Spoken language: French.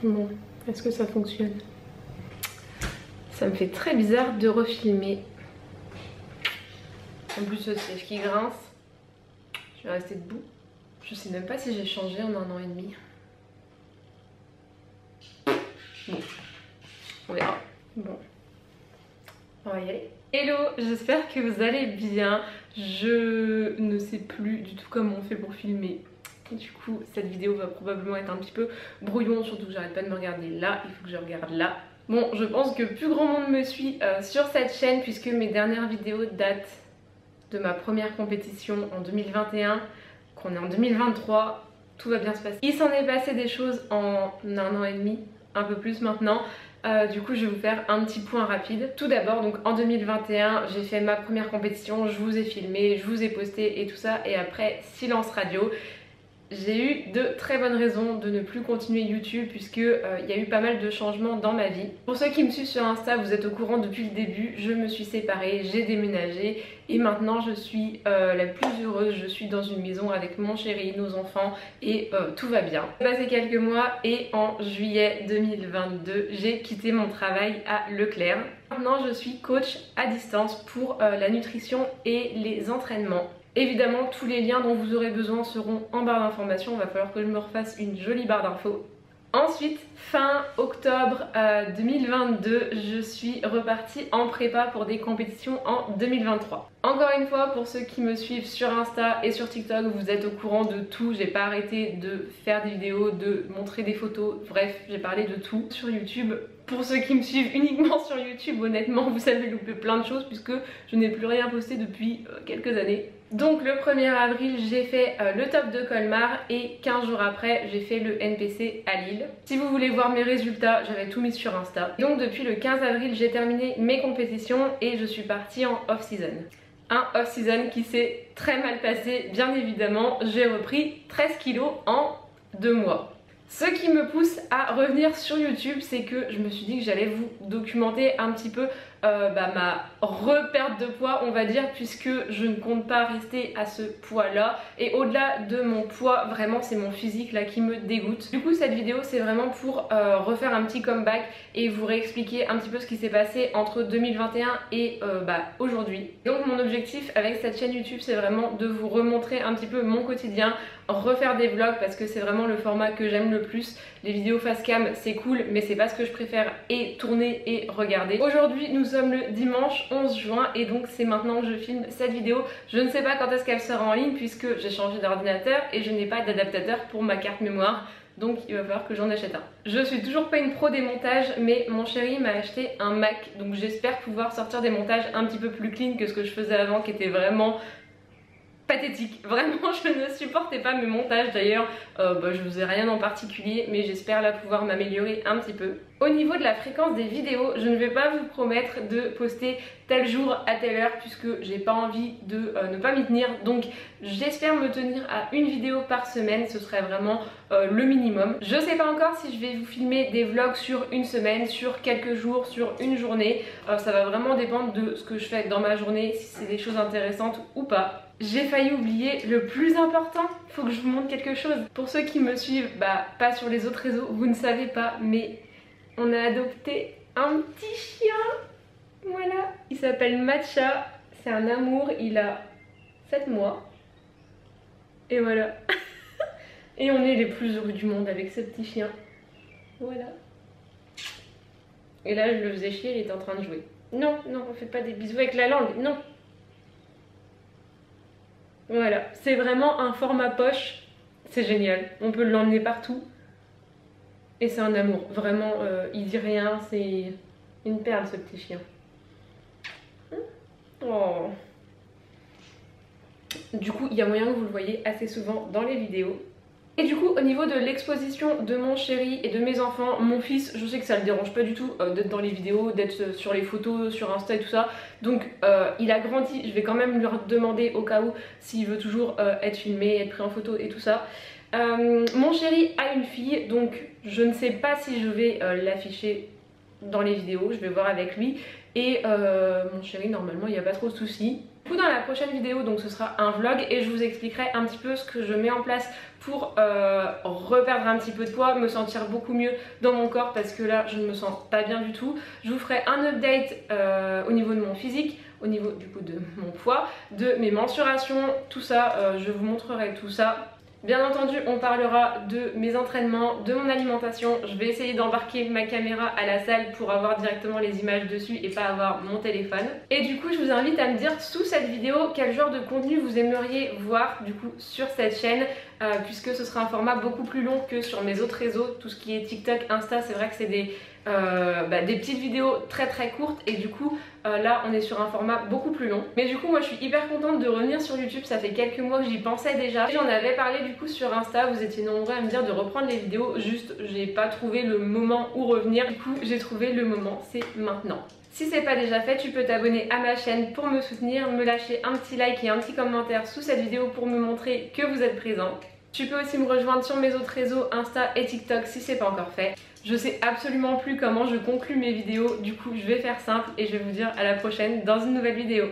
Bon, est-ce que ça fonctionne? Ça me fait très bizarre de refilmer. En plus ce siège qui grince. Je vais rester debout. Je sais même pas si j'ai changé en 1 an et demi. Bon, on verra. Bon, on va y aller. Hello, j'espère que vous allez bien. Je ne sais plus du tout comment on fait pour filmer. Du coup, cette vidéo va probablement être un petit peu brouillon, surtout que j'arrête pas de me regarder là, il faut que je regarde là. Bon, je pense que plus grand monde me suit sur cette chaîne puisque mes dernières vidéos datent de ma première compétition en 2021, qu'on est en 2023, tout va bien se passer. Il s'en est passé des choses en 1 an et demi, un peu plus maintenant. Du coup je vais vous faire un petit point rapide. Tout d'abord, donc en 2021 j'ai fait ma première compétition, je vous ai filmé, je vous ai posté et tout ça, et après silence radio. J'ai eu de très bonnes raisons de ne plus continuer YouTube puisque y a eu pas mal de changements dans ma vie. Pour ceux qui me suivent sur Insta, vous êtes au courant depuis le début, je me suis séparée, j'ai déménagé et maintenant je suis la plus heureuse. Je suis dans une maison avec mon chéri, nos enfants et tout va bien. J'ai passé quelques mois et en juillet 2022, j'ai quitté mon travail à Leclerc. Maintenant je suis coach à distance pour la nutrition et les entraînements. Évidemment, tous les liens dont vous aurez besoin seront en barre d'informations. Il va falloir que je me refasse une jolie barre d'infos. Ensuite, fin octobre 2022, je suis repartie en prépa pour des compétitions en 2023. Encore une fois, pour ceux qui me suivent sur Insta et sur TikTok, vous êtes au courant de tout. J'ai pas arrêté de faire des vidéos, de montrer des photos, bref, j'ai parlé de tout sur YouTube. Pour ceux qui me suivent uniquement sur YouTube, honnêtement, vous avez loupé plein de choses puisque je n'ai plus rien posté depuis quelques années. Donc le 1er avril, j'ai fait le top de Colmar et 15 jours après, j'ai fait le NPC à Lille. Si vous voulez voir mes résultats, j'avais tout mis sur Insta. Donc depuis le 15 avril, j'ai terminé mes compétitions et je suis partie en off-season. Un off-season qui s'est très mal passé, bien évidemment. J'ai repris 13 kilos en 2 mois. Ce qui me pousse à revenir sur YouTube, c'est que je me suis dit que j'allais vous documenter un petit peu ma reperte de poids, on va dire, puisque je ne compte pas rester à ce poids-là. Et au-delà de mon poids, vraiment, c'est mon physique là qui me dégoûte. Du coup, cette vidéo, c'est vraiment pour refaire un petit comeback et vous réexpliquer un petit peu ce qui s'est passé entre 2021 et aujourd'hui. Donc, mon objectif avec cette chaîne YouTube, c'est vraiment de vous remontrer un petit peu mon quotidien, refaire des vlogs parce que c'est vraiment le format que j'aime le plus. Les vidéos face cam c'est cool mais c'est pas ce que je préfère et tourner et regarder. Aujourd'hui nous sommes le dimanche 11 juin et donc c'est maintenant que je filme cette vidéo. Je ne sais pas quand est-ce qu'elle sera en ligne puisque j'ai changé d'ordinateur et je n'ai pas d'adaptateur pour ma carte mémoire. Donc il va falloir que j'en achète un. Je suis toujours pas une pro des montages mais mon chéri m'a acheté un Mac. Donc j'espère pouvoir sortir des montages un petit peu plus clean que ce que je faisais avant qui était vraiment pathétique. Vraiment je ne supportais pas mes montages d'ailleurs. Je faisais rien en particulier mais j'espère là pouvoir m'améliorer un petit peu. Au niveau de la fréquence des vidéos, je ne vais pas vous promettre de poster tel jour à telle heure puisque j'ai pas envie de ne pas m'y tenir. Donc j'espère me tenir à une vidéo par semaine, ce serait vraiment le minimum. Je sais pas encore si je vais vous filmer des vlogs sur une semaine, sur quelques jours, sur une journée. Ça va vraiment dépendre de ce que je fais dans ma journée, si c'est des choses intéressantes ou pas. J'ai failli oublier le plus important, faut que je vous montre quelque chose. Pour ceux qui me suivent, pas sur les autres réseaux, vous ne savez pas, mais on a adopté un petit chien. Voilà, il s'appelle Matcha, c'est un amour, il a 7 mois. Et voilà. Et on est les plus heureux du monde avec ce petit chien. Voilà. Et là je le faisais chier, il était en train de jouer. Non, non, on fait pas des bisous avec la langue, non. Voilà, c'est vraiment un format poche, c'est génial, on peut l'emmener partout. Et c'est un amour, vraiment, il dit rien, c'est une perle ce petit chien. Oh. Du coup, il y a moyen que vous le voyez assez souvent dans les vidéos. Et du coup, au niveau de l'exposition de mon chéri et de mes enfants, mon fils, je sais que ça le dérange pas du tout d'être dans les vidéos, d'être sur les photos, sur Insta et tout ça. Donc il a grandi, je vais quand même lui demander au cas où s'il veut toujours être filmé, être pris en photo et tout ça. Mon chéri a une fille, donc je ne sais pas si je vais l'afficher dans les vidéos, je vais voir avec lui. Et mon chéri, normalement, il n'y a pas trop de soucis. Du coup, dans la prochaine vidéo, donc ce sera un vlog et je vous expliquerai un petit peu ce que je mets en place pour reperdre un petit peu de poids, me sentir beaucoup mieux dans mon corps parce que là je ne me sens pas bien du tout. Je vous ferai un update au niveau de mon physique, au niveau du coup de mon poids, de mes mensurations, tout ça, je vous montrerai tout ça. Bien entendu, on parlera de mes entraînements, de mon alimentation. Je vais essayer d'embarquer ma caméra à la salle pour avoir directement les images dessus et pas avoir mon téléphone. Et du coup, je vous invite à me dire sous cette vidéo quel genre de contenu vous aimeriez voir du coup sur cette chaîne, puisque ce sera un format beaucoup plus long que sur mes autres réseaux. Tout ce qui est TikTok, Insta, c'est vrai que c'est des petites vidéos très courtes et du coup là on est sur un format beaucoup plus long. Mais du coup moi je suis hyper contente de revenir sur YouTube, ça fait quelques mois que j'y pensais déjà. J'en avais parlé du coup sur Insta, vous étiez nombreux à me dire de reprendre les vidéos, juste j'ai pas trouvé le moment où revenir. Du coup j'ai trouvé le moment, c'est maintenant. Si c'est pas déjà fait, tu peux t'abonner à ma chaîne pour me soutenir, me lâcher un petit like et un petit commentaire sous cette vidéo pour me montrer que vous êtes présent. Tu peux aussi me rejoindre sur mes autres réseaux Insta et TikTok si c'est pas encore fait. Je sais absolument plus comment je conclue mes vidéos, du coup je vais faire simple et je vais vous dire à la prochaine dans une nouvelle vidéo.